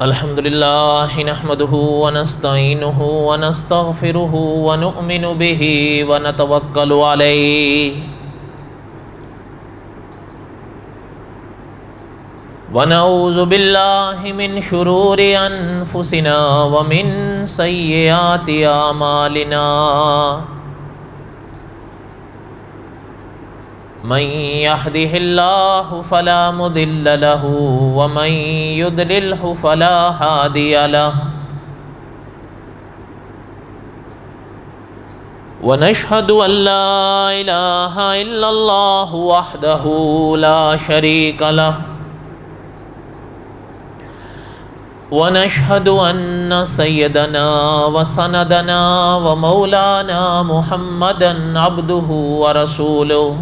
الحمد لله نحمده ونستعينه ونستغفره ونؤمن به ونتوكل عليه ونعوذ بالله من شرور أنفسنا ومن سيئات أعمالنا من يهده الله فلا مضل له ومن يضلله فلا هادي له ونشهد أن لا إله إلا الله وحده لا شريك له ونشهد أن سيدنا وسندنا ومولانا محمدا عبده ورسوله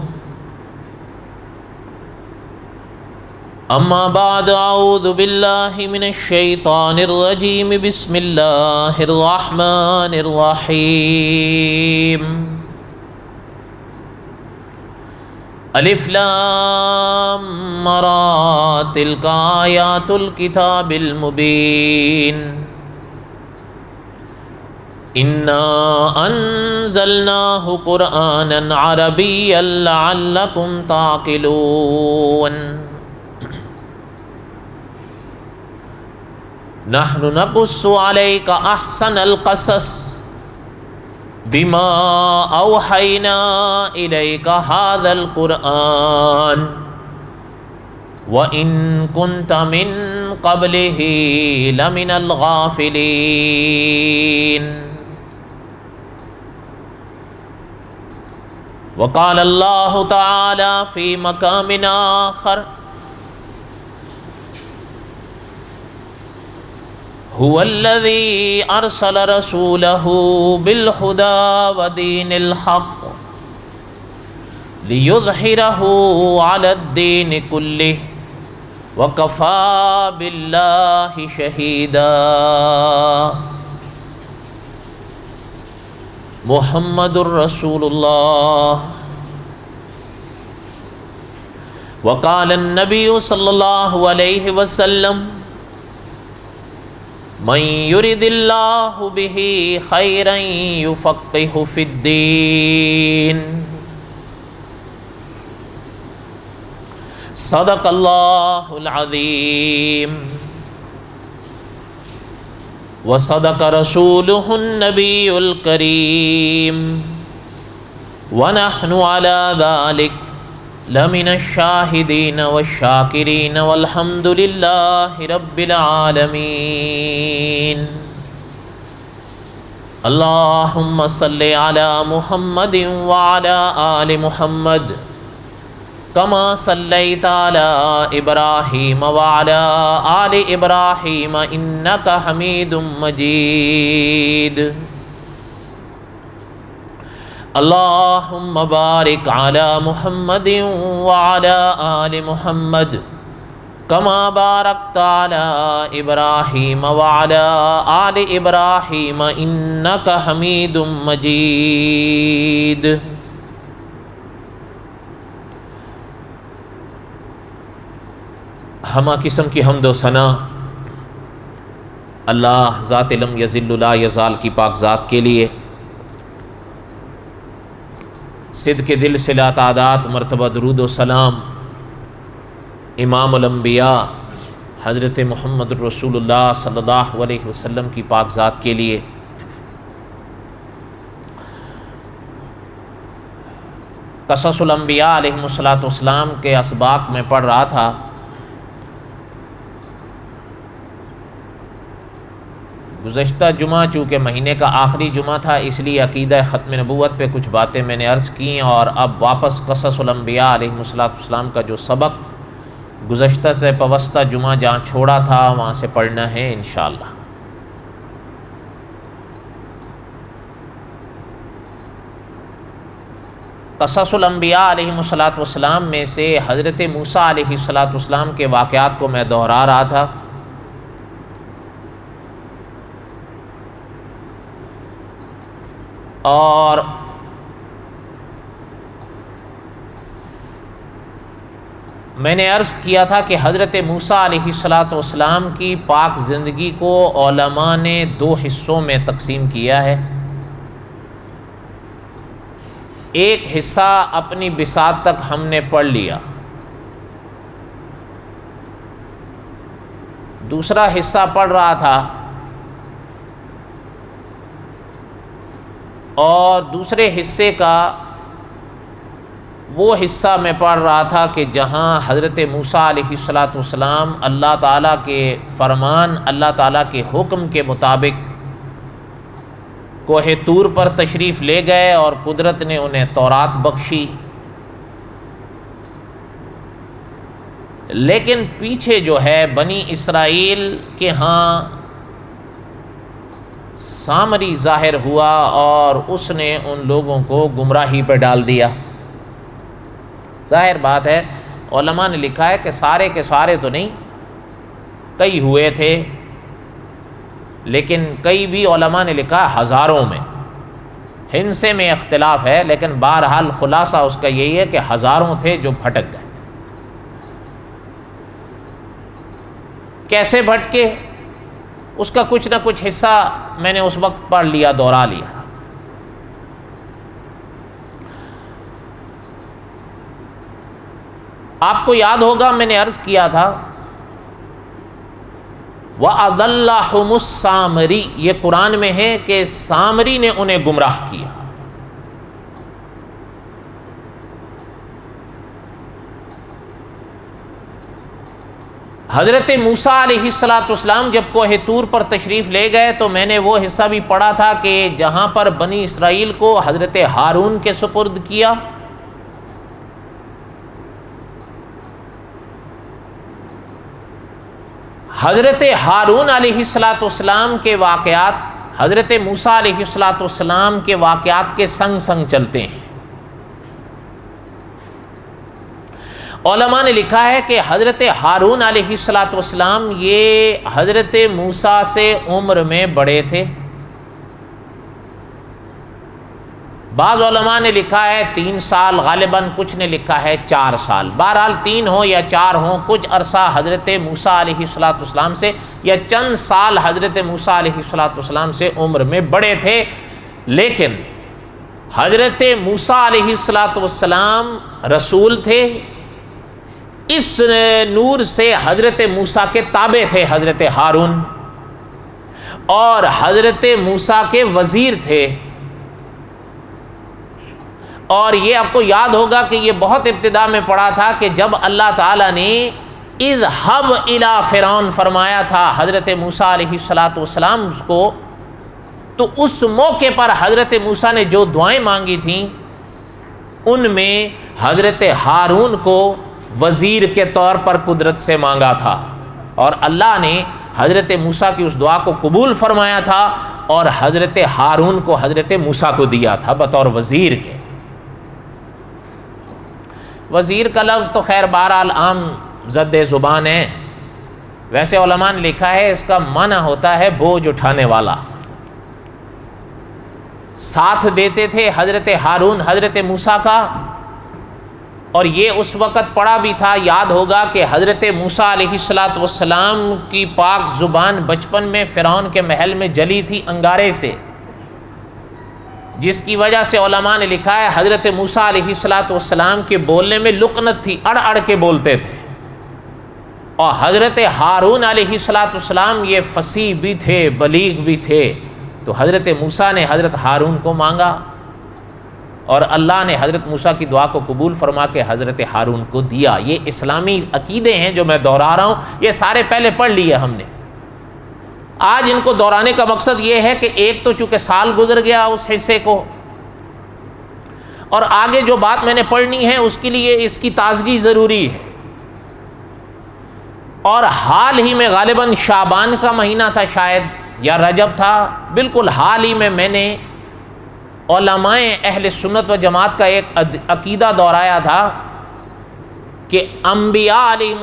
أما بعد أعوذ بالله من الشيطان الرجيم بسم الله الرحمن الرحيم الف لام را تلك آيات الكتاب المبين إنا أنزلناه قرآنا عربيا لعلكم تعقلون نحن نقص عليك أحسن القصص بما أوحينا إليك هذا القرآن وإن كنت من قبله لمن الغافلين وقال الله تعالى في مقام آخر هو الذي أرسل رسوله بالهدى ودين الحق ليظهره على الدين كله وكفى بالله شهيدا محمد رسول الله وقال النبي صلى الله عليه وسلم من يرد الله به خيرا يفقهه في الدين صدق الله العظيم وصدق رسوله النبي الكريم ونحن على ذلك لمن الشاهدين والشاكرين والحمد لله رب العالمين اللهم صل على محمد وعلى آل محمد كما صليت على إبراهيم وعلى آل إبراهيم إنك حميد مجيد اللهم بارك على محمد وعلى آل محمد كما باركت على إبراهيم وعلى آل إبراهيم إنك حميد مجيد ہمہ قسم کی حمد و ثنا اللہ ذات لم یذل لا یزال کی پاک ذات کے لیے صدق کے دل سے لا تعداد مرتبہ درود و سلام امام الانبیاء حضرت محمد رسول اللہ صلی اللہ علیہ وسلم کی پاک ذات کے لیے قصص الانبیاء علیہم السلام کے اسباق میں پڑھ رہا تھا۔ گزشتہ جمعہ چونکہ مہینے کا آخری جمعہ تھا اس لیے عقیدہ ختم نبوت پہ کچھ باتیں میں نے عرض کیں، اور اب واپس قصص الانبیاء علیہم السلام کا جو سبق گزشتہ سے پوستہ جمعہ جہاں چھوڑا تھا وہاں سے پڑھنا ہے انشاءاللہ۔ قصص الانبیاء علیہم السلام میں سے حضرت موسیٰ علیہ السلام کے واقعات کو میں دہرا رہا تھا۔ اور میں نے عرض کیا تھا کہ حضرت موسیٰ علیہ السلام کی پاک زندگی کو علماء نے 2 حصوں میں تقسیم کیا ہے۔ ایک حصہ اپنی بساط تک ہم نے پڑھ لیا، دوسرا حصہ پڑھ رہا تھا، اور دوسرے حصے کا وہ حصہ میں پڑھ رہا تھا کہ جہاں حضرت موسیٰ علیہ السلام اللہ تعالیٰ کے فرمان، اللہ تعالیٰ کے حکم کے مطابق کوہ طور پر تشریف لے گئے اور قدرت نے انہیں تورات بخشی، لیکن پیچھے جو ہے بنی اسرائیل کے ہاں سامری ظاہر ہوا اور اس نے ان لوگوں کو گمراہی پہ ڈال دیا۔ ظاہر بات ہے، علماء نے لکھا ہے کہ سارے کے سارے تو نہیں، کئی ہوئے تھے، لیکن کئی بھی علماء نے لکھا ہزاروں میں، ہندسے میں اختلاف ہے، لیکن بہرحال خلاصہ اس کا یہی ہے کہ ہزاروں تھے جو بھٹک گئے۔ کیسے بھٹکے اس کا کچھ نہ کچھ حصہ میں نے اس وقت پڑھ لیا، دوہرا لیا۔ آپ کو یاد ہوگا میں نے عرض کیا تھا وَأَضَلَّهُمُ السَّامِرِي، یہ قرآن میں ہے کہ سامری نے انہیں گمراہ کیا۔ حضرت موسیٰ علیہ السلام جب کوہ طور پر تشریف لے گئے تو میں نے وہ حصہ بھی پڑھا تھا کہ جہاں پر بنی اسرائیل کو حضرت ہارون کے سپرد کیا، حضرت ہارون علیہ السلام کے واقعات حضرت موسیٰ علیہ السلام کے واقعات کے سنگ سنگ چلتے ہیں۔ علماء نے لکھا ہے کہ حضرت ہارون علیہ السلام یہ حضرت موسیٰ سے عمر میں بڑے تھے۔ بعض علماء نے لکھا ہے 3 سال، غالباً کچھ نے لکھا ہے 4 سال، بہرحال 3 ہوں یا 4 ہوں، کچھ عرصہ حضرت موسیٰ علیہ السلام سے یا چند سال حضرت موسیٰ علیہ السلام سے عمر میں بڑے تھے، لیکن حضرت موسیٰ علیہ السلام رسول تھے، اس نور سے حضرت موسیٰ کے تابع تھے حضرت ہارون، اور حضرت موسیٰ کے وزیر تھے۔ اور یہ آپ کو یاد ہوگا کہ یہ بہت ابتدا میں پڑھا تھا کہ جب اللہ تعالیٰ نے اذهب الی فرعون فرمایا تھا حضرت موسیٰ علیہ السلام کو، تو اس موقع پر حضرت موسیٰ نے جو دعائیں مانگی تھیں ان میں حضرت ہارون کو وزیر کے طور پر قدرت سے مانگا تھا، اور اللہ نے حضرت موسیٰ کی اس دعا کو قبول فرمایا تھا اور حضرت ہارون کو حضرت موسیٰ کو دیا تھا بطور وزیر کے۔ وزیر کا لفظ تو خیر بہرحال عام زد زبان ہے، ویسے علماء نے لکھا ہے اس کا معنی ہوتا ہے بوجھ اٹھانے والا۔ ساتھ دیتے تھے حضرت ہارون حضرت موسیٰ کا، اور یہ اس وقت پڑھا بھی تھا، یاد ہوگا کہ حضرت موسیٰ علیہ السلام کی پاک زبان بچپن میں فرعون کے محل میں جلی تھی انگارے سے، جس کی وجہ سے علماء نے لکھا ہے حضرت موسیٰ علیہ السلام کے بولنے میں لکنت تھی، اڑ اڑ کے بولتے تھے، اور حضرت ہارون علیہ السلام یہ فصیح بھی تھے، بلیغ بھی تھے، تو حضرت موسیٰ نے حضرت ہارون کو مانگا اور اللہ نے حضرت موسیٰ کی دعا کو قبول فرما کے حضرت ہارون کو دیا۔ یہ اسلامی عقیدے ہیں جو میں دہرا رہا ہوں، یہ سارے پہلے پڑھ لیے ہم نے، آج ان کو دہرانے کا مقصد یہ ہے کہ ایک تو چونکہ سال گزر گیا اس حصے کو، اور آگے جو بات میں نے پڑھنی ہے اس کے لیے اس کی تازگی ضروری ہے، اور حال ہی میں غالباً شعبان کا مہینہ تھا شاید یا رجب تھا، بالکل حال ہی میں نے علماء اہل سنت و جماعت کا ایک عقیدہ دہرایا تھا کہ انبیاء علیہ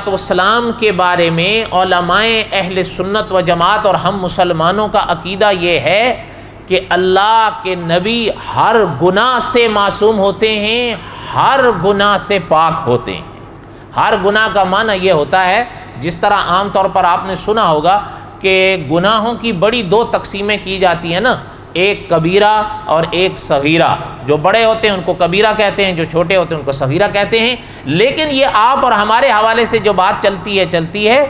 السلام کے بارے میں علماء اہل سنت و جماعت اور ہم مسلمانوں کا عقیدہ یہ ہے کہ اللہ کے نبی ہر گناہ سے معصوم ہوتے ہیں، ہر گناہ سے پاک ہوتے ہیں، ہر گناہ کا معنی یہ ہوتا ہے، جس طرح عام طور پر آپ نے سنا ہوگا کہ گناہوں کی بڑی دو تقسیمیں کی جاتی ہیں نا، ایک کبیرہ اور ایک صغیرہ۔ جو بڑے ہوتے ہیں ان کو کبیرہ کہتے ہیں، جو چھوٹے ہوتے ہیں ان کو صغیرہ کہتے ہیں۔ لیکن یہ آپ اور ہمارے حوالے سے جو بات چلتی ہے،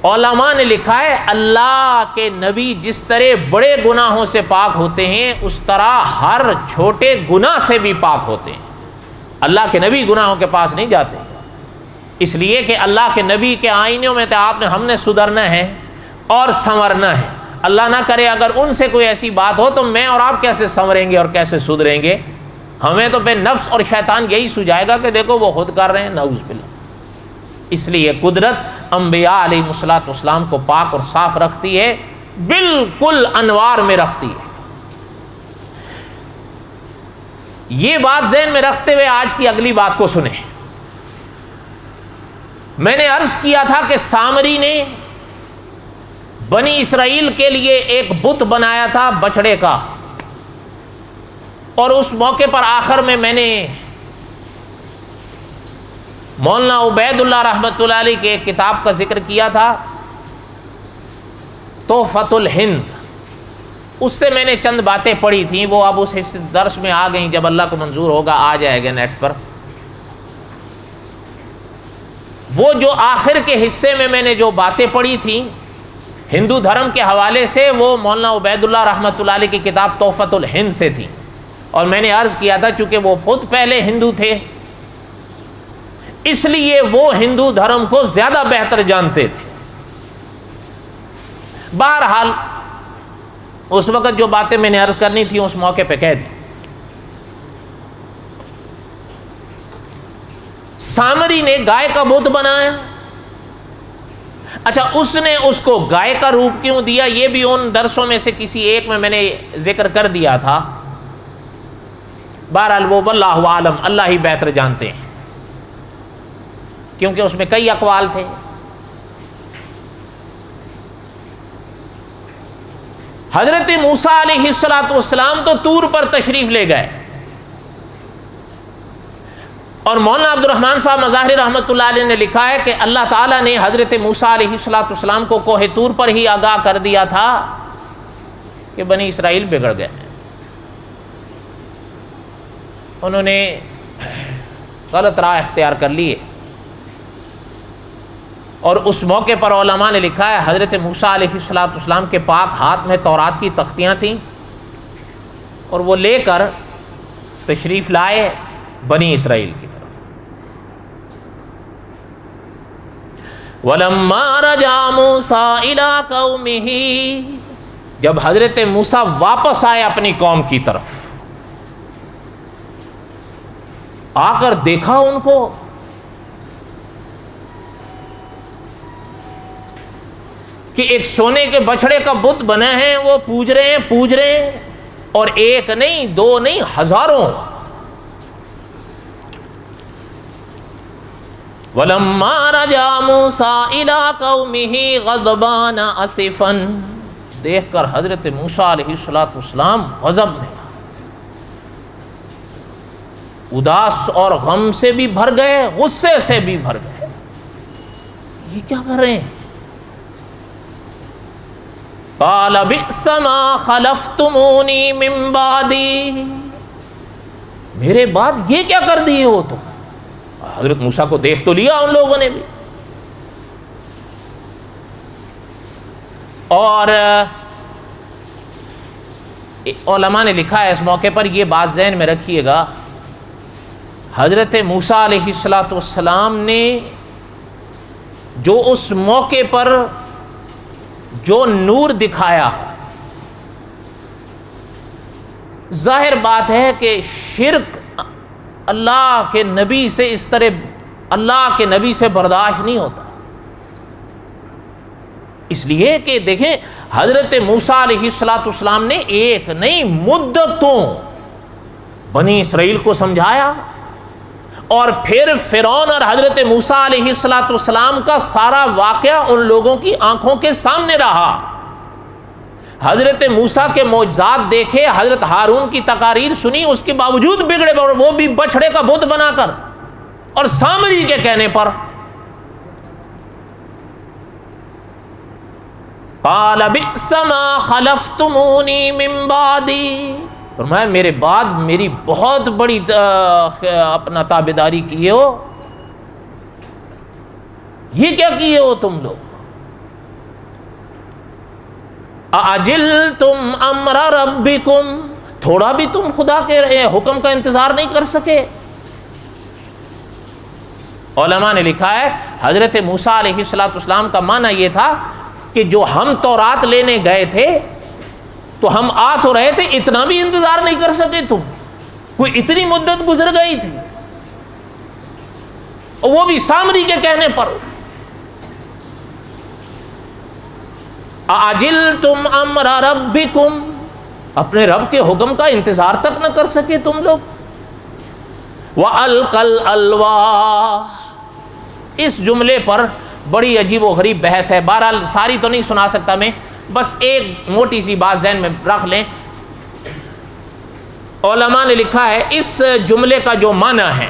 علماء نے لکھا ہے اللہ کے نبی جس طرح بڑے گناہوں سے پاک ہوتے ہیں اس طرح ہر چھوٹے گناہ سے بھی پاک ہوتے ہیں۔ اللہ کے نبی گناہوں کے پاس نہیں جاتے، اس لیے کہ اللہ کے نبی کے آئینوں میں تو ہم نے سدھرنا ہے اور سنورنا ہے۔ اللہ نہ کرے اگر ان سے کوئی ایسی بات ہو تو میں اور آپ کیسے سنوریں گے اور کیسے سدھریں گے؟ ہمیں تو پھر نفس اور شیطان یہی سجائے گا کہ دیکھو وہ خود کر رہے ہیں، نعوذ باللہ۔ اس لیے قدرت انبیاء علیہ الصلوۃ والسلام کو پاک اور صاف رکھتی ہے، بالکل انوار میں رکھتی ہے۔ یہ بات ذہن میں رکھتے ہوئے آج کی اگلی بات کو سنیں۔ میں نے عرض کیا تھا کہ سامری نے بنی اسرائیل کے لیے ایک بت بنایا تھا بچڑے کا، اور اس موقع پر آخر میں نے مولانا عبید اللہ رحمۃ اللہ علیہ کے ایک کتاب کا ذکر کیا تھا، تحفۃ الہند۔ اس سے میں نے چند باتیں پڑھی تھیں، وہ اب اس درس میں آ گئیں، جب اللہ کو منظور ہوگا آ جائے گا نیٹ پر۔ وہ جو آخر کے حصے میں نے جو باتیں پڑھی تھیں ہندو دھرم کے حوالے سے، وہ مولانا عبید اللہ رحمۃ اللہ علیہ کی کتاب تحفۃ الہند سے تھی۔ اور میں نے عرض کیا تھا چونکہ وہ خود پہلے ہندو تھے اس لیے وہ ہندو دھرم کو زیادہ بہتر جانتے تھے۔ بہرحال اس وقت جو باتیں میں نے عرض کرنی تھی اس موقع پہ کہہ دی۔ سامری نے گائے کا بت بنایا۔ اچھا، اس نے اس کو گائے کا روپ کیوں دیا یہ بھی ان درسوں میں سے کسی ایک میں نے ذکر کر دیا تھا۔ بہرحال وہ واللہ عالم، اللہ ہی بہتر جانتے ہیں، کیونکہ اس میں کئی اقوال تھے۔ حضرت موسیٰ علیہ السلام تو طور پر تشریف لے گئے، اور مولانا عبد الرحمن صاحب مظاہر رحمۃ اللہ علیہ نے لکھا ہے کہ اللہ تعالیٰ نے حضرت موسیٰ علیہ السلام کو کوہ طور پر ہی آگاہ کر دیا تھا کہ بنی اسرائیل بگڑ گئے، انہوں نے غلط راہ اختیار کر لیے۔ اور اس موقع پر علماء نے لکھا ہے حضرت موسیٰ علیہ السلام کے پاک ہاتھ میں تورات کی تختیاں تھیں، اور وہ لے کر تشریف لائے بنی اسرائیل کی طرف۔ وَلَمَّا رَجَعَ مُوسَىٰ إِلَىٰ قَوْمِهِ، جب حضرت موسیٰ واپس آئے اپنی قوم کی طرف، آ کر دیکھا ان کو کہ ایک سونے کے بچھڑے کا بت بنا ہے، وہ پوج رہے ہیں، اور ایک نہیں دو نہیں ہزاروں۔ وَلَمَّا رَجَعَ مُوسَىٰ إِلَىٰ قَوْمِهِ غَضْبَانَ أَسِفًا، دیکھ کر حضرت موسیٰ علیہ السلام غضب میں اداس اور غم سے بھی بھر گئے، غصے سے بھی بھر گئے۔ یہ کیا کر رہے ہیں؟ قال بئس ما خلفتمونی من بعدی، میرے بعد یہ کیا کر دیے ہو تم؟ حضرت موسیٰ کو دیکھ تو لیا ان لوگوں نے بھی، اور علماء نے لکھا ہے اس موقع پر، یہ بات ذہن میں رکھیے گا، حضرت موسیٰ علیہ السلام نے جو اس موقع پر جو نور دکھایا، ظاہر بات ہے کہ شرک اللہ کے نبی سے اس طرح اللہ کے نبی سے برداشت نہیں ہوتا، اس لیے کہ دیکھیں حضرت موسیٰ علیہ السلام نے ایک نہیں مدتوں بنی اسرائیل کو سمجھایا، اور پھر فرعون اور حضرت موسیٰ علیہ السلام کا سارا واقعہ ان لوگوں کی آنکھوں کے سامنے رہا۔ حضرت موسیٰ کے معجزات دیکھے، حضرت ہارون کی تقاریر سنی، اس کے باوجود بگڑے، اور وہ بھی بچھڑے کا بت بنا کر، اور سامری کے کہنے پر قال بئس ما خلفتمونی من بعدی، فرمایا میرے بعد میری بہت بڑی اپنا تابعداری کیے ہو، یہ کیا کیے ہو تم لوگ؟ اعجلتم امر ربکم، تھوڑا بھی تم خدا کے حکم کا انتظار نہیں کر سکے؟ علماء نے لکھا ہے حضرت موسیٰ علیہ السلام کا معنی یہ تھا کہ جو ہم تورات لینے گئے تھے تو ہم آ تو رہے تھے، اتنا بھی انتظار نہیں کر سکے تم؟ کوئی اتنی مدت گزر گئی تھی، اور وہ بھی سامری کے کہنے پر۔ اعجلتم امر ربکم، اپنے رب کے حکم کا انتظار تک نہ کر سکے تم لوگ۔ وَأَلْقَى الْأَلْوَاحَ، اس جملے پر بڑی عجیب و غریب بحث ہے، بہرحال ساری تو نہیں سنا سکتا میں، بس ایک موٹی سی بات ذہن میں رکھ لیں۔ علماء نے لکھا ہے اس جملے کا جو معنی ہے،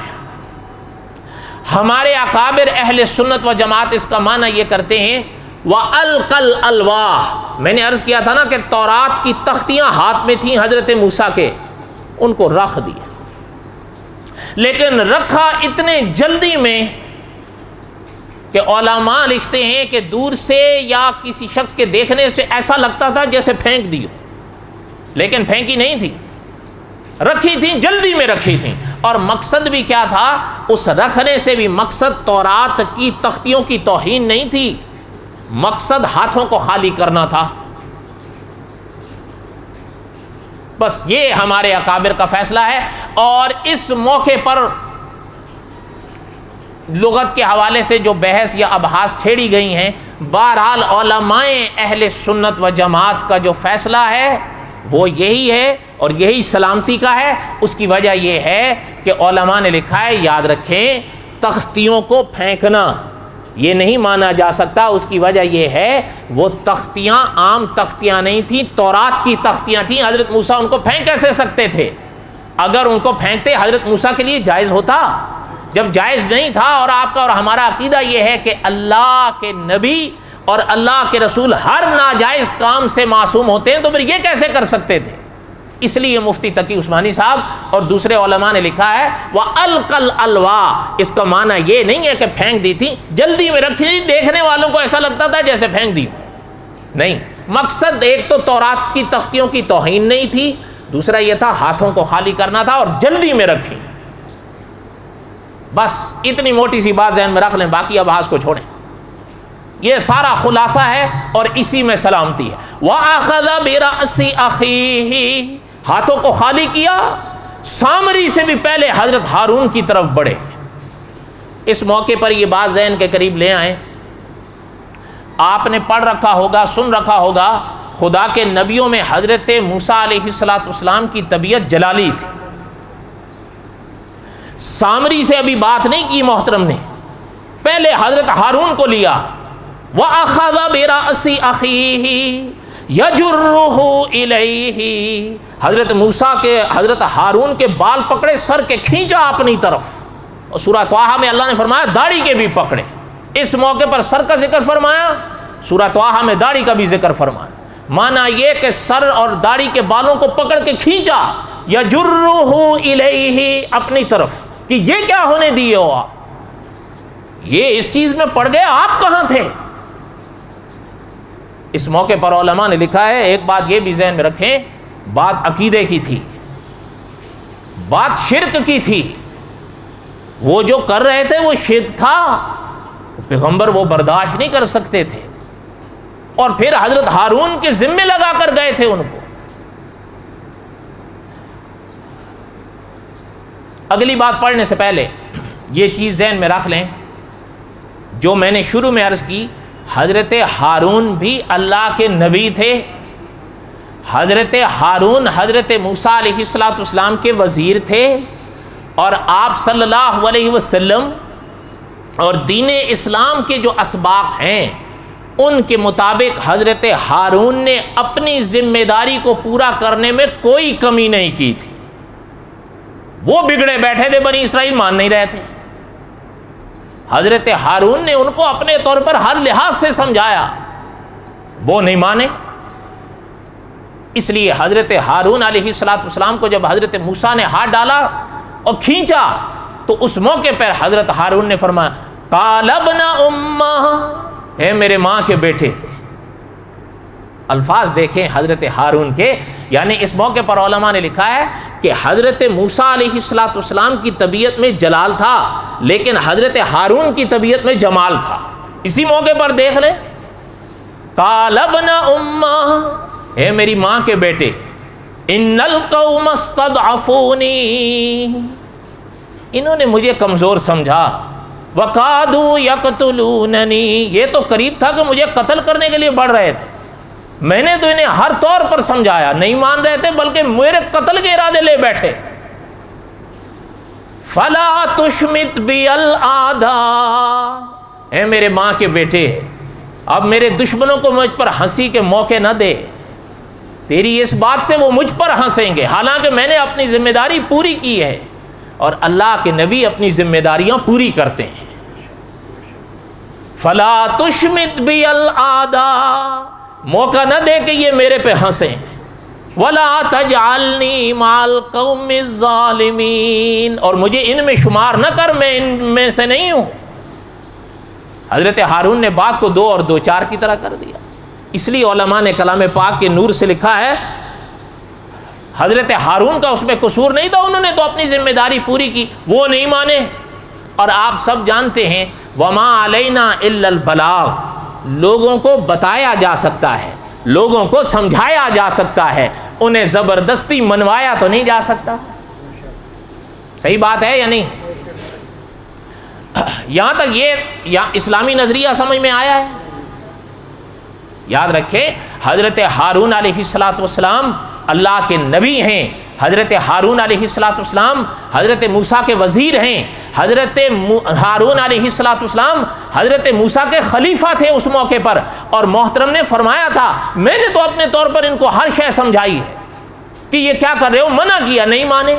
ہمارے اکابر اہل سنت و جماعت اس کا معنی یہ کرتے ہیں وَأَلْقَى الْأَلْوَاحَ، میں نے عرض کیا تھا نا کہ تورات کی تختیاں ہاتھ میں تھیں حضرت موسیٰ کے، ان کو رکھ دیا، لیکن رکھا اتنے جلدی میں کہ علماء لکھتے ہیں کہ دور سے یا کسی شخص کے دیکھنے سے ایسا لگتا تھا جیسے پھینک دی ہو، لیکن پھینکی نہیں تھی، رکھی تھی، جلدی میں رکھی تھی۔ اور مقصد بھی کیا تھا؟ اس رکھنے سے بھی مقصد تورات کی تختیوں کی توہین نہیں تھی، مقصد ہاتھوں کو خالی کرنا تھا۔ بس یہ ہمارے اکابر کا فیصلہ ہے، اور اس موقع پر لغت کے حوالے سے جو بحث یا ابحاث چھیڑی گئی ہیں، بہرحال علماء اہل سنت و جماعت کا جو فیصلہ ہے وہ یہی ہے، اور یہی سلامتی کا ہے۔ اس کی وجہ یہ ہے کہ علماء نے لکھا ہے، یاد رکھیں، تختیوں کو پھینکنا یہ نہیں مانا جا سکتا۔ اس کی وجہ یہ ہے وہ تختیاں عام تختیاں نہیں تھیں، تورات کی تختیاں تھیں۔ حضرت موسیٰ ان کو پھینک کیسے سکتے تھے؟ اگر ان کو پھینکتے حضرت موسیٰ کے لیے جائز ہوتا، جب جائز نہیں تھا۔ اور آپ کا اور ہمارا عقیدہ یہ ہے کہ اللہ کے نبی اور اللہ کے رسول ہر ناجائز کام سے معصوم ہوتے ہیں، تو پھر یہ کیسے کر سکتے تھے؟ اس لیے مفتی تقی عثمانی صاحب اور دوسرے علماء نے لکھا ہے وَأَلْقَى الْأَلْوَاحَ، اس کا معنی یہ نہیں ہے کہ پھینک دی تھی، جلدی میں رکھی تھی، دیکھنے والوں کو ایسا لگتا تھا جیسے پھینک دی نہیں۔ مقصد ایک تو تورات کی تختیوں کی توہین نہیں تھی، دوسرا یہ تھا ہاتھوں کو خالی کرنا تھا، اور جلدی میں رکھی۔ بس اتنی موٹی سی بات ذہن میں رکھ لیں، باقی ابحاث کو چھوڑیں۔ یہ سارا خلاصہ ہے اور اسی میں سلامتی ہے۔ وَأَخَذَ بِرَأْسِ أَخِيهِ، ہاتھوں کو خالی کیا، سامری سے بھی پہلے حضرت ہارون کی طرف بڑھے۔ اس موقع پر یہ بات ذہن کے قریب لے آئیں، آپ نے پڑھ رکھا ہوگا، سن رکھا ہوگا، خدا کے نبیوں میں حضرت موسیٰ علیہ السلام کی طبیعت جلالی تھی۔ سامری سے ابھی بات نہیں کی محترم نے، پہلے حضرت ہارون کو لیا۔ وَأَخَذَ بِرَأْسِ أَخِيهِ يَجُرُّهُ إِلَيْهِ، حضرت موسیٰ کے حضرت ہارون کے بال پکڑے، سر کے کھینچا اپنی طرف، اور سورہ طٰہٰ میں اللہ نے فرمایا داڑھی کے بھی پکڑے۔ اس موقع پر سر کا ذکر فرمایا، سورہ طٰہٰ میں داڑھی کا بھی ذکر فرمایا۔ مانا یہ کہ سر اور داڑھی کے بالوں کو پکڑ کے کھینچا، يَجُرُّهُ إِلَيْهِ، اپنی طرف، کہ یہ کیا ہونے دیے ہو آپ، یہ اس چیز میں پڑ گئے، آپ کہاں تھے؟ اس موقع پر علماء نے لکھا ہے، ایک بات یہ بھی ذہن میں رکھیں، بات عقیدے کی تھی، بات شرک کی تھی، وہ جو کر رہے تھے وہ شرک تھا، پیغمبر وہ برداشت نہیں کر سکتے تھے، اور پھر حضرت ہارون کے ذمے لگا کر گئے تھے ان کو۔ اگلی بات پڑھنے سے پہلے یہ چیز ذہن میں رکھ لیں، جو میں نے شروع میں عرض کی، حضرت ہارون بھی اللہ کے نبی تھے۔ حضرت ہارون حضرت موسیٰ علیہ السلام کے وزیر تھے، اور آپ صلی اللہ علیہ وسلم اور دین اسلام کے جو اسباق ہیں ان کے مطابق حضرت ہارون نے اپنی ذمہ داری کو پورا کرنے میں کوئی کمی نہیں کی تھی۔ وہ بگڑے بیٹھے تھے، بنی اسرائیل مان نہیں رہے تھے، حضرت ہارون نے ان کو اپنے طور پر ہر لحاظ سے سمجھایا، وہ نہیں مانے. اس لیے حضرت ہارون علیہ السلام کو جب حضرت موسیٰ نے ہاتھ ڈالا اور کھینچا تو اس موقع پر حضرت ہارون نے فرمایا قال ابن امہ، اے میرے ماں کے بیٹے. الفاظ دیکھیں حضرت ہارون کے. یعنی اس موقع پر علماء نے لکھا ہے کہ حضرت موسیٰ علیہ السلام کی طبیعت میں جلال تھا لیکن حضرت ہارون کی طبیعت میں جمال تھا. اسی موقع پر دیکھ لیں قال ابن امہ، اے میری ماں کے بیٹے، ان القوم استضعفونی، انہوں نے مجھے کمزور سمجھا، وقادوا یقتلوننی، یہ تو قریب تھا کہ مجھے قتل کرنے کے لیے بڑھ رہے تھے. میں نے تو انہیں ہر طور پر سمجھایا، نہیں مان رہے تھے بلکہ میرے قتل کے ارادے لے بیٹھے. فلا تشمت بی الاعداء، اے میرے ماں کے بیٹے، اب میرے دشمنوں کو مجھ پر ہنسی کے موقع نہ دے. تیری اس بات سے وہ مجھ پر ہنسیں گے، حالانکہ میں نے اپنی ذمہ داری پوری کی ہے، اور اللہ کے نبی اپنی ذمہ داریاں پوری کرتے ہیں. فلا تشمت بی الاعداء، موقع نہ دے کہ یہ میرے پہ ہنسیں. ولا تجعلنی مع القوم الظالمین، اور مجھے ان میں شمار نہ کر، میں ان میں سے نہیں ہوں. حضرت ہارون نے بات کو 2 اور 2 4 کی طرح کر دیا. اس لیے علماء نے کلام پاک کے نور سے لکھا ہے حضرت ہارون کا اس میں قصور نہیں تھا، انہوں نے تو اپنی ذمہ داری پوری کی، وہ نہیں مانے. اور آپ سب جانتے ہیں وما علینا الا البلاغ، لوگوں کو بتایا جا سکتا ہے، لوگوں کو سمجھایا جا سکتا ہے، انہیں زبردستی منوایا تو نہیں جا سکتا. صحیح بات ہے یا نہیں؟ یہاں تک یہ اسلامی نظریہ سمجھ میں آیا ہے. یاد رکھیں حضرت ہارون علیہ السلام اللہ کے نبی ہیں، حضرت ہارون علیہ السلام حضرت موسیٰ کے وزیر ہیں، حضرت ہارون علیہ السلام حضرت موسیٰ کے خلیفہ تھے اس موقع پر. اور محترم نے فرمایا تھا میں نے تو اپنے طور پر ان کو ہر شے سمجھائی ہے کہ یہ کیا کر رہے ہو، منع کیا، نہیں مانے.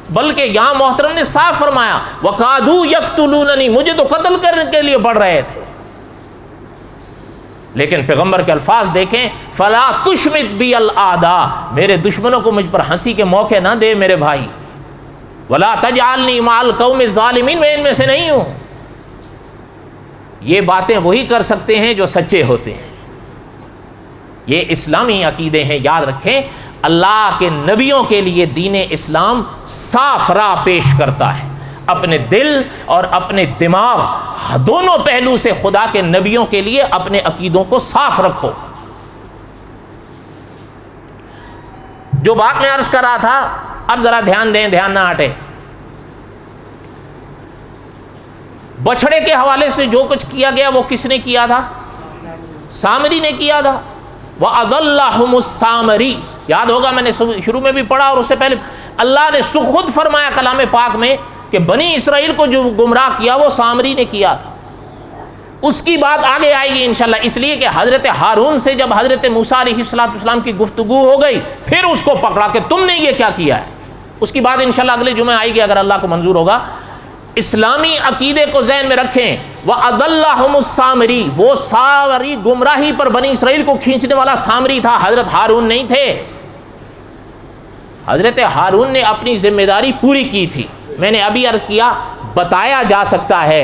بلکہ یہاں محترم نے صاف فرمایا وقادوا یقتلوننی، مجھے تو قتل کرنے کے لیے بڑھ رہے تھے. لیکن پیغمبر کے الفاظ دیکھیں فلا تشمت بی الاعداء، میرے دشمنوں کو مجھ پر ہنسی کے موقع نہ دے میرے بھائی. ولا تجعلنی مع القوم الظالمین، میں ان میں سے نہیں ہوں. یہ باتیں وہی کر سکتے ہیں جو سچے ہوتے ہیں. یہ اسلامی عقیدے ہیں. یاد رکھیں اللہ کے نبیوں کے لیے دین اسلام صاف راہ پیش کرتا ہے. اپنے دل اور اپنے دماغ دونوں پہلو سے خدا کے نبیوں کے لیے اپنے عقیدوں کو صاف رکھو. جو بات میں عرض کر رہا تھا اب ذرا دھیان دیں، دھیان نہ ہٹے. بچھڑے کے حوالے سے جو کچھ کیا گیا وہ کس نے کیا تھا؟ سامری نے کیا تھا. وَأَضَلَّهُمُ السَّامِرِي، یاد ہوگا میں نے شروع میں بھی پڑھا اور اس سے پہلے اللہ نے خود فرمایا کلام پاک میں کہ بنی اسرائیل کو جو گمراہ کیا وہ سامری نے کیا تھا. اس کی بات آگے آئے گی انشاءاللہ، اس لیے کہ حضرت ہارون سے جب حضرت موسیٰ علیہ السلام کی گفتگو ہو گئی پھر اس کو پکڑا کہ تم نے یہ کیا کیا ہے. اس کی بات انشاءاللہ اگلے جمعہ آئے گی اگر اللہ کو منظور ہوگا. اسلامی عقیدے کو ذہن میں رکھیں. وَأَضَلَّهُمُ السَّامِرِي، وہ سامری گمراہی پر بنی اسرائیل کو کھینچنے والا سامری تھا، حضرت ہارون نہیں تھے. حضرت ہارون نے اپنی ذمہ داری پوری کی تھی. میں نے ابھی عرض کیا بتایا جا سکتا ہے،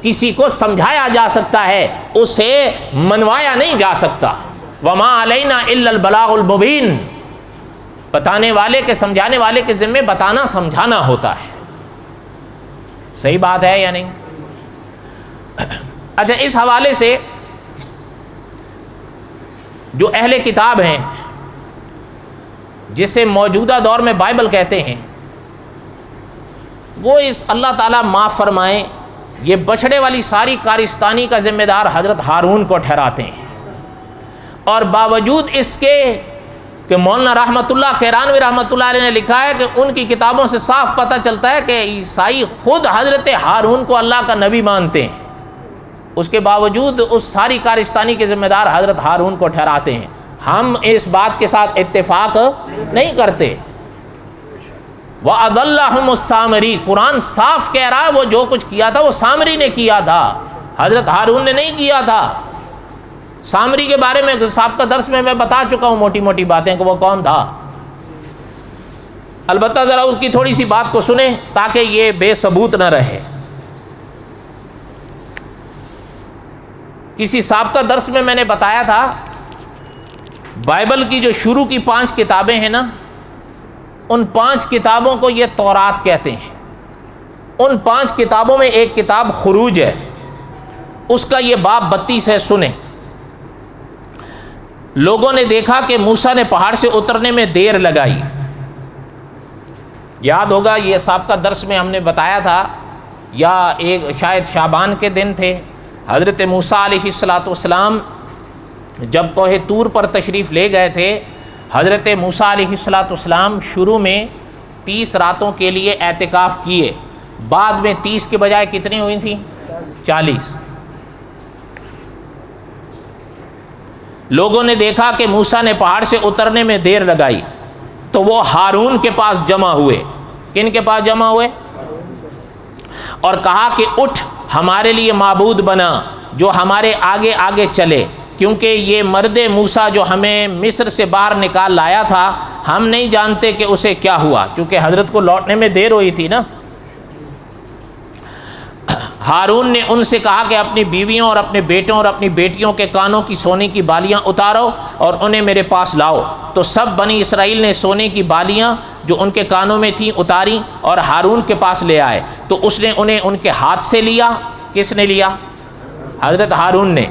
کسی کو سمجھایا جا سکتا ہے، اسے منوایا نہیں جا سکتا. وما علینا الا البلاغ المبین، بتانے والے کے سمجھانے والے کے ذمہ بتانا سمجھانا ہوتا ہے. صحیح بات ہے یا نہیں؟ اچھا اس حوالے سے جو اہل کتاب ہیں جسے موجودہ دور میں بائبل کہتے ہیں، وہ اس اللہ تعالیٰ معاف فرمائیں یہ بچھڑے والی ساری کارستانی کا ذمہ دار حضرت ہارون کو ٹھہراتے ہیں. اور باوجود اس کے کہ مولانا رحمۃ اللہ کیرانوی رحمۃ اللہ علیہ نے لکھا ہے کہ ان کی کتابوں سے صاف پتہ چلتا ہے کہ عیسائی خود حضرت ہارون کو اللہ کا نبی مانتے ہیں، اس کے باوجود اس ساری کارستانی کے ذمہ دار حضرت ہارون کو ٹھہراتے ہیں. ہم اس بات کے ساتھ اتفاق نہیں کرتے. وَأَضَلَّهُمُ السَّامِرِي، قرآن صاف کہہ رہا ہے وہ جو کچھ کیا تھا وہ سامری نے کیا تھا، حضرت ہارون نے نہیں کیا تھا. سامری کے بارے میں سابقہ درس میں بتا چکا ہوں موٹی موٹی باتیں کہ وہ کون تھا. البتہ ذرا اس کی تھوڑی سی بات کو سنیں تاکہ یہ بے ثبوت نہ رہے. کسی سابقہ درس میں نے بتایا تھا بائبل کی جو شروع کی 5 کتابیں ہیں نا، ان 5 کتابوں کو یہ تورات کہتے ہیں. ان 5 کتابوں میں ایک کتاب خروج ہے، اس کا یہ باب 32 ہے. سنیں. لوگوں نے دیکھا کہ موسیٰ نے پہاڑ سے اترنے میں دیر لگائی. یاد ہوگا یہ سابقہ درس میں ہم نے بتایا تھا، یا ایک شاید شعبان کے دن تھے. حضرت موسیٰ علیہ السلام جب کوہ طور پر تشریف لے گئے تھے، حضرت موسیٰ علیہ السلام شروع میں 30 راتوں کے لیے اعتکاف کیے، بعد میں 30 کے بجائے کتنی ہوئی تھیں؟ 40. لوگوں نے دیکھا کہ موسیٰ نے پہاڑ سے اترنے میں دیر لگائی تو وہ ہارون کے پاس جمع ہوئے. کن کے پاس جمع ہوئے؟ اور کہا کہ اٹھ ہمارے لیے معبود بنا جو ہمارے آگے آگے چلے، کیونکہ یہ مرد موسیٰ جو ہمیں مصر سے باہر نکال لایا تھا، ہم نہیں جانتے کہ اسے کیا ہوا، چونکہ حضرت کو لوٹنے میں دیر ہوئی تھی نا. ہارون نے ان سے کہا کہ اپنی بیویوں اور اپنے بیٹوں اور اپنی بیٹیوں کے کانوں کی سونے کی بالیاں اتارو اور انہیں میرے پاس لاؤ. تو سب بنی اسرائیل نے سونے کی بالیاں جو ان کے کانوں میں تھیں اتاری اور ہارون کے پاس لے آئے. تو اس نے انہیں ان کے ہاتھ سے لیا. کس نے لیا؟ حضرت ہارون نے.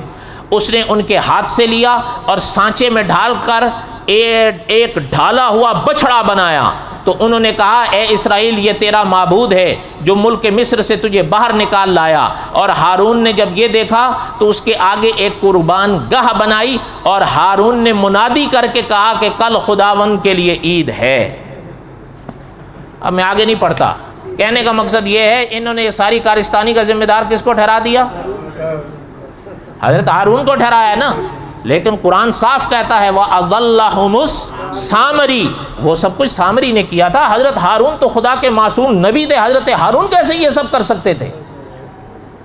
اس نے ان کے ہاتھ سے لیا اور سانچے میں ڈھال کر ایک ڈھالا ہوا بچھڑا بنایا. تو انہوں نے کہا اے اسرائیل، یہ تیرا معبود ہے جو ملک مصر سے تجھے باہر نکال لایا. اور ہارون نے جب یہ دیکھا تو اس کے آگے ایک قربان گاہ بنائی اور ہارون نے منادی کر کے کہا کہ کل خداوند کے لیے عید ہے. اب میں آگے نہیں پڑھتا. کہنے کا مقصد یہ ہے انہوں نے یہ ساری کارستانی کا ذمہ دار کس کو ٹھہرا دیا؟ حضرت ہارون کو ٹھہرایا ہے نا. لیکن قرآن صاف کہتا ہے وَأَضَلَّهُمُ السَّامِرِي، وہ سب کچھ سامری نے کیا تھا. حضرت ہارون تو خدا کے معصوم نبی تھے. حضرت ہارون کیسے یہ سب کر سکتے تھے؟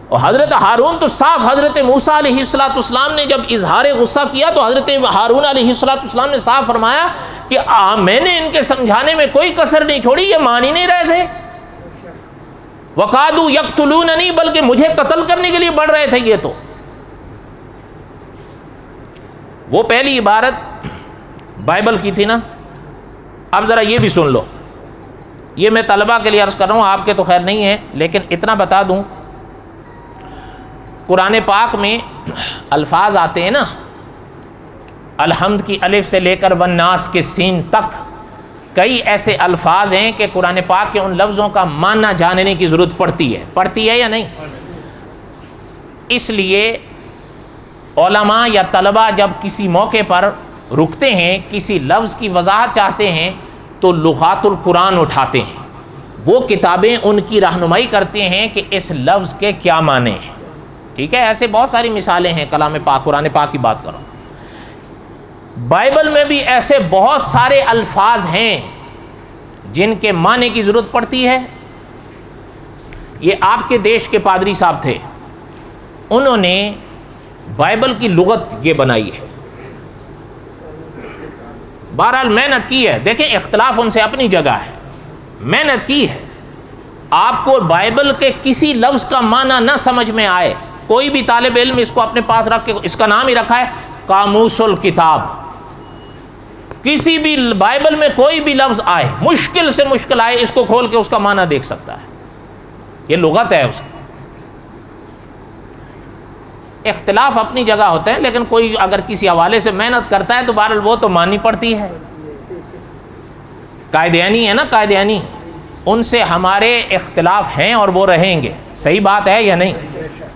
اور حضرت ہارون تو صاف حضرت موسیٰ علیہ السلام نے جب اظہار غصہ کیا تو حضرت ہارون علیہ السلام نے صاف فرمایا کہ میں نے ان کے سمجھانے میں کوئی کسر نہیں چھوڑی، یہ مان ہی نہیں رہے تھے. وَقَادُوا يَقْتُلُونَنِي، بلکہ مجھے قتل کرنے کے لیے بڑھ رہے تھے. یہ تو وہ پہلی عبارت بائبل کی تھی نا. اب ذرا یہ بھی سن لو. یہ میں طلبہ کے لیے عرض کر رہا ہوں، آپ کے تو خیر نہیں ہے، لیکن اتنا بتا دوں قرآن پاک میں الفاظ آتے ہیں نا، الحمد کی الف سے لے کر والناس کے سین تک، کئی ایسے الفاظ ہیں کہ قرآن پاک کے ان لفظوں کا معنی جاننے کی ضرورت پڑتی ہے یا نہیں. اس لیے علماء یا طلبہ جب کسی موقع پر رکتے ہیں، کسی لفظ کی وضاحت چاہتے ہیں تو لغات القرآن اٹھاتے ہیں. وہ کتابیں ان کی رہنمائی کرتے ہیں کہ اس لفظ کے کیا معنی ہیں. ٹھیک ہے، ایسے بہت ساری مثالیں ہیں کلام پاک، قرآن پاک کی بات کرو. بائبل میں بھی ایسے بہت سارے الفاظ ہیں جن کے معنی کی ضرورت پڑتی ہے. یہ آپ کے دیش کے پادری صاحب تھے، انہوں نے بائبل کی لغت یہ بنائی ہے. بہرحال محنت کی ہے. دیکھیں اختلاف ان سے اپنی جگہ ہے، محنت کی ہے. آپ کو بائبل کے کسی لفظ کا معنی نہ سمجھ میں آئے، کوئی بھی طالب علم اس کو اپنے پاس رکھ کے، اس کا نام ہی رکھا ہے قاموس الکتاب. کسی بھی بائبل میں کوئی بھی لفظ آئے، مشکل سے مشکل آئے، اس کو کھول کے اس کا معنی دیکھ سکتا ہے. یہ لغت ہے اس کی. اختلاف اپنی جگہ ہوتے ہیں، لیکن کوئی اگر کسی حوالے سے محنت کرتا ہے تو بہرحال وہ تو ماننی پڑتی ہے. قائدیانی ہے نا، قائدیانی، ان سے ہمارے اختلاف ہیں اور وہ رہیں گے. صحیح بات ہے یا نہیں؟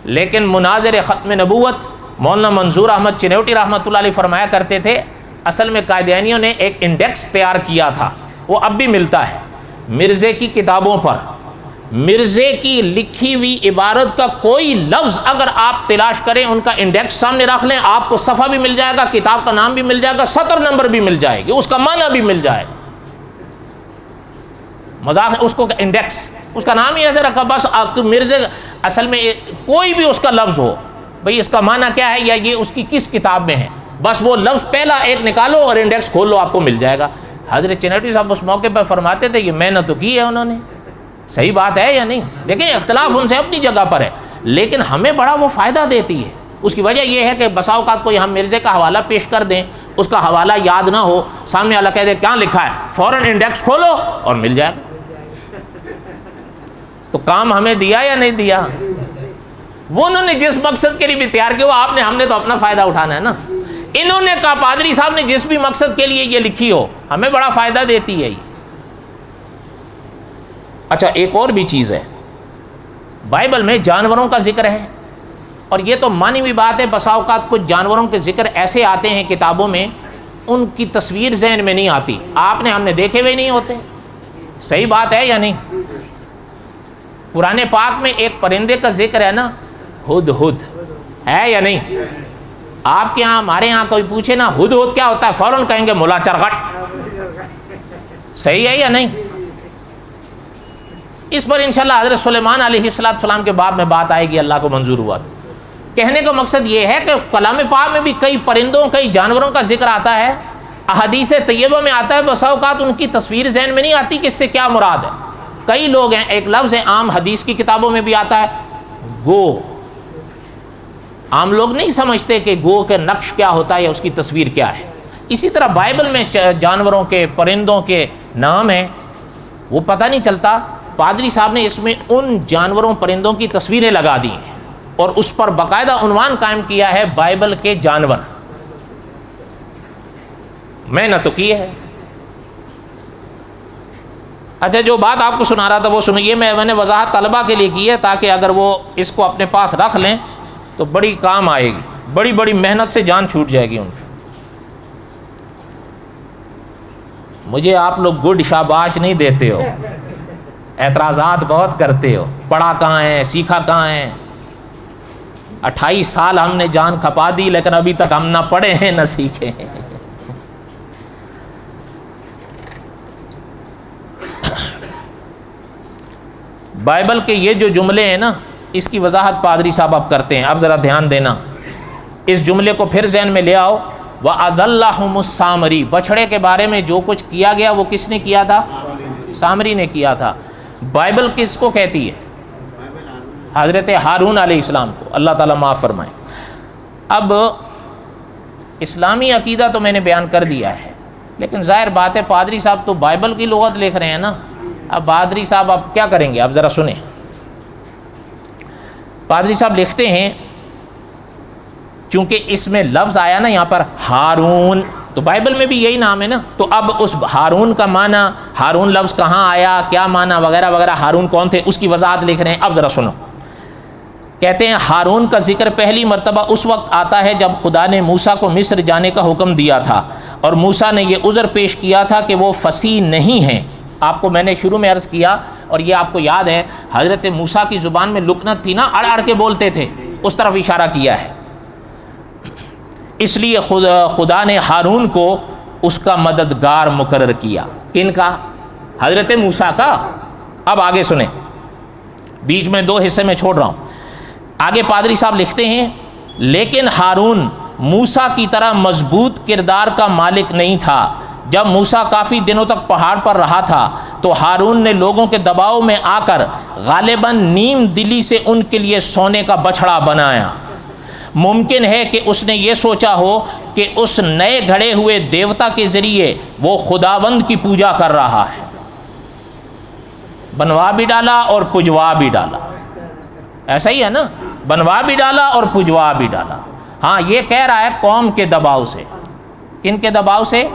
لیکن مناظر ختم نبوت مولانا منظور احمد چنوٹی رحمۃ اللہ علیہ فرمایا کرتے تھے، اصل میں قائدیانیوں نے ایک انڈیکس تیار کیا تھا، وہ اب بھی ملتا ہے مرزے کی کتابوں پر. مرزے کی لکھی ہوئی عبارت کا کوئی لفظ اگر آپ تلاش کریں، ان کا انڈیکس سامنے رکھ لیں، آپ کو صفحہ بھی مل جائے گا، کتاب کا نام بھی مل جائے گا، سطر نمبر بھی مل جائے گی، اس کا معنی بھی مل جائے گا. مذاق ہے، اس کو انڈیکس، اس کا نام ہی ایسے رکھا بس مرزے. اصل میں کوئی بھی اس کا لفظ ہو، بھئی اس کا معنی کیا ہے یا یہ اس کی کس کتاب میں ہے، بس وہ لفظ پہلا ایک نکالو اور انڈیکس کھول لو، آپ کو مل جائے گا۔ حضرت چنیٹوی صاحب اس موقع پر فرماتے تھے یہ محنت تو کی ہے انہوں نے، صحیح بات ہے یا نہیں؟ دیکھیں اختلاف ان سے اپنی جگہ پر ہے، لیکن ہمیں بڑا وہ فائدہ دیتی ہے۔ اس کی وجہ یہ ہے کہ بسا اوقات کوئی ہم مرزے کا حوالہ پیش کر دیں، اس کا حوالہ یاد نہ ہو، سامنے والا کہہ دے کیا لکھا ہے، فوراً انڈیکس کھولو اور مل جائے گا۔ تو کام ہمیں دیا یا نہیں دیا؟ وہ انہوں نے جس مقصد کے لیے بھی تیار کیا، وہ آپ نے، ہم نے تو اپنا فائدہ اٹھانا ہے نا۔ انہوں نے کہا پادری صاحب نے جس بھی مقصد کے لیے یہ لکھی ہو، ہمیں بڑا فائدہ دیتی ہے یہ۔ اچھا ایک اور بھی چیز ہے، بائبل میں جانوروں کا ذکر ہے، اور یہ تو مانی ہوئی بات ہے، بسا اوقات کچھ جانوروں کے ذکر ایسے آتے ہیں کتابوں میں، ان کی تصویر ذہن میں نہیں آتی، آپ نے ہم نے دیکھے ہوئے نہیں ہوتے، صحیح بات ہے یا نہیں؟ قرآن پاک میں ایک پرندے کا ذکر ہے نا، ہد ہد، ہے یا نہیں؟ آپ کے ہاں ہمارے ہاں کوئی پوچھے نا ہد ہد کیا ہوتا ہے، فوراً کہیں گے مولا چرغٹ، صحیح ہے یا نہیں؟ اس پر انشاءاللہ حضرت سلیمان علیہ السلام کے باب میں بات آئے گی، اللہ کو منظور ہوا تو۔ کہنے کا مقصد یہ ہے کہ کلام پاک میں بھی کئی پرندوں کئی جانوروں کا ذکر آتا ہے، احادیث طیبہ میں آتا ہے، بسا اوقات ان کی تصویر ذہن میں نہیں آتی کہ اس سے کیا مراد ہے۔ کئی لوگ ہیں، ایک لفظ ہے عام حدیث کی کتابوں میں بھی آتا ہے گو، عام لوگ نہیں سمجھتے کہ گو کے نقش کیا ہوتا ہے یا اس کی تصویر کیا ہے۔ اسی طرح بائبل میں جانوروں کے پرندوں کے نام ہیں، وہ پتہ نہیں چلتا، پادری صاحب نے اس میں ان جانوروں پرندوں کی تصویریں لگا دی ہیں اور اس پر باقاعدہ عنوان قائم کیا ہے بائبل کے جانور۔ میں نہ تو کی ہے۔ اچھا جو بات آپ کو سنا رہا تھا وہ سنیے، میں نے وضاحت طلبہ کے لیے کی ہے تاکہ اگر وہ اس کو اپنے پاس رکھ لیں تو بڑی کام آئے گی، بڑی بڑی محنت سے جان چھوٹ جائے گی ان کی۔ مجھے آپ لوگ گڈ شاباش نہیں دیتے ہو، اعتراضات بہت کرتے ہو، پڑھا کہاں ہے، سیکھا کہاں ہے۔ 28 سال ہم نے جان کھپا دی لیکن ابھی تک ہم نہ پڑھے ہیں نہ سیکھے ہیں۔ بائبل کے یہ جو جملے ہیں نا، اس کی وضاحت پادری صاحب اب کرتے ہیں، اب ذرا دھیان دینا، اس جملے کو پھر ذہن میں لے آؤ۔ وَأَضَلَّهُمُ السَّامِرِي، بچھڑے کے بارے میں جو کچھ کیا گیا وہ کس نے کیا تھا؟ سامری نے کیا تھا۔ بائبل کس کو کہتی ہے؟ حضرت ہارون علیہ السلام کو، اللہ تعالیٰ معاف فرمائے۔ اب اسلامی عقیدہ تو میں نے بیان کر دیا ہے، لیکن ظاہر بات ہے پادری صاحب تو بائبل کی لغت لکھ رہے ہیں نا، اب پادری صاحب اب کیا کریں گے؟ اب ذرا سنیں، پادری صاحب لکھتے ہیں چونکہ اس میں لفظ آیا نا یہاں پر ہارون، تو بائبل میں بھی یہی نام ہے نا، تو اب اس ہارون کا معنی، ہارون لفظ کہاں آیا، کیا معنی وغیرہ وغیرہ، ہارون کون تھے، اس کی وضاحت لکھ رہے ہیں۔ اب ذرا سنو، کہتے ہیں ہارون کا ذکر پہلی مرتبہ اس وقت آتا ہے جب خدا نے موسیٰ کو مصر جانے کا حکم دیا تھا، اور موسیٰ نے یہ عذر پیش کیا تھا کہ وہ فصیح نہیں ہیں۔ آپ کو میں نے شروع میں عرض کیا، اور یہ آپ کو یاد ہے، حضرت موسیٰ کی زبان میں لکنت تھی نا، اڑ اڑ کے بولتے تھے، اس طرف اشارہ کیا ہے۔ اس لیے خدا نے ہارون کو اس کا مددگار مقرر کیا۔ کن کا؟ حضرت موسیٰ کا۔ اب آگے سنیں، بیچ میں دو حصے میں چھوڑ رہا ہوں۔ آگے پادری صاحب لکھتے ہیں لیکن ہارون موسیٰ کی طرح مضبوط کردار کا مالک نہیں تھا۔ جب موسیٰ کافی دنوں تک پہاڑ پر رہا تھا تو ہارون نے لوگوں کے دباؤ میں آ کر غالباً نیم دلی سے ان کے لیے سونے کا بچھڑا بنایا۔ ممکن ہے کہ اس نے یہ سوچا ہو کہ اس نئے گھڑے ہوئے دیوتا کے ذریعے وہ خداوند کی پوجا کر رہا ہے۔ بنوا بھی ڈالا اور پجوا بھی ڈالا، ایسا ہی ہے نا، بنوا بھی ڈالا اور پجوا بھی ڈالا۔ ہاں یہ کہہ رہا ہے قوم کے دباؤ سے۔ کن کے دباؤ سے؟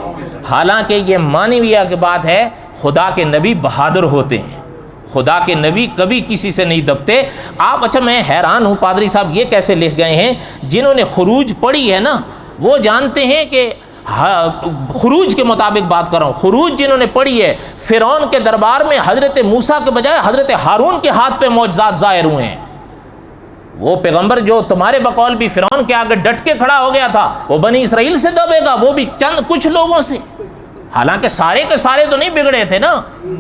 حالانکہ یہ معنویہ کی بات ہے، خدا کے نبی بہادر ہوتے ہیں، خدا کے نبی کبھی کسی سے نہیں دبتے۔ آپ اچھا میں حیران ہوں پادری صاحب یہ کیسے لکھ گئے ہیں، جنہوں نے خروج پڑھی ہے نا وہ جانتے ہیں کہ خروج کے مطابق بات کر رہا ہوں، خروج جنہوں نے پڑھی ہے، فرعون کے دربار میں حضرت موسیٰ کے بجائے حضرت ہارون کے ہاتھ پہ معجزات ظاہر ہوئے ہیں۔ وہ پیغمبر جو تمہارے بقول بھی فرعون کے آگے ڈٹ کے کھڑا ہو گیا تھا، وہ بنی اسرائیل سے دبے گا، وہ بھی چند کچھ لوگوں سے، حالانکہ سارے کے سارے تو نہیں بگڑے تھے نا،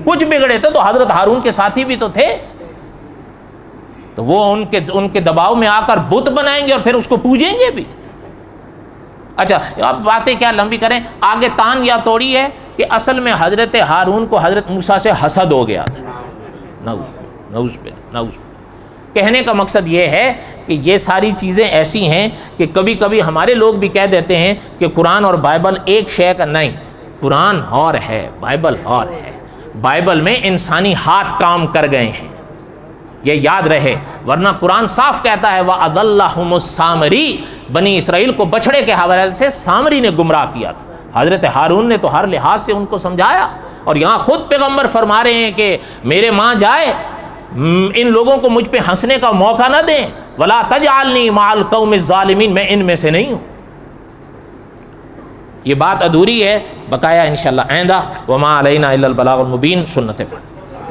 کچھ بگڑے تھے تو حضرت ہارون کے ساتھی بھی تو تھے۔ تو وہ ان کے دباؤ میں آ کر بت بنائیں گے اور پھر اس کو پوجیں گے بھی. اچھا اب باتیں کیا لمبی کریں, آگے تان یا توڑی ہے کہ اصل میں حضرت ہارون کو حضرت موسیٰ سے حسد ہو گیا تھا. نعوذ باللہ. کہنے کا مقصد یہ ہے کہ یہ ساری چیزیں ایسی ہیں کہ کبھی کبھی ہمارے لوگ بھی کہہ دیتے ہیں کہ قرآن اور بائبل ایک شے کا. نہیں, قرآن اور ہے, بائبل اور ہے. بائبل میں انسانی ہاتھ کام کر گئے ہیں, یہ یاد رہے, ورنہ قرآن صاف کہتا ہے وَأَضَلَّهُمُ السَّامِرِي, بنی اسرائیل کو بچھڑے کے حوالے سے سامری نے گمراہ کیا تھا. حضرت ہارون نے تو ہر لحاظ سے ان کو سمجھایا, اور یہاں خود پیغمبر فرما رہے ہیں کہ میرے ماں جائے, ان لوگوں کو مجھ پہ ہنسنے کا موقع نہ دیں, وَلَا تَجْعَلْنِي مَعَ الْقَوْمِ الظَّالِمِينَ, میں ان میں سے نہیں ہوں. یہ بات ادھوری ہے, بقایا انشاءاللہ آئندہ. وَمَا عَلَيْنَا إِلَّا الْبَلَاغُ الْمُبِينُ. سنت پر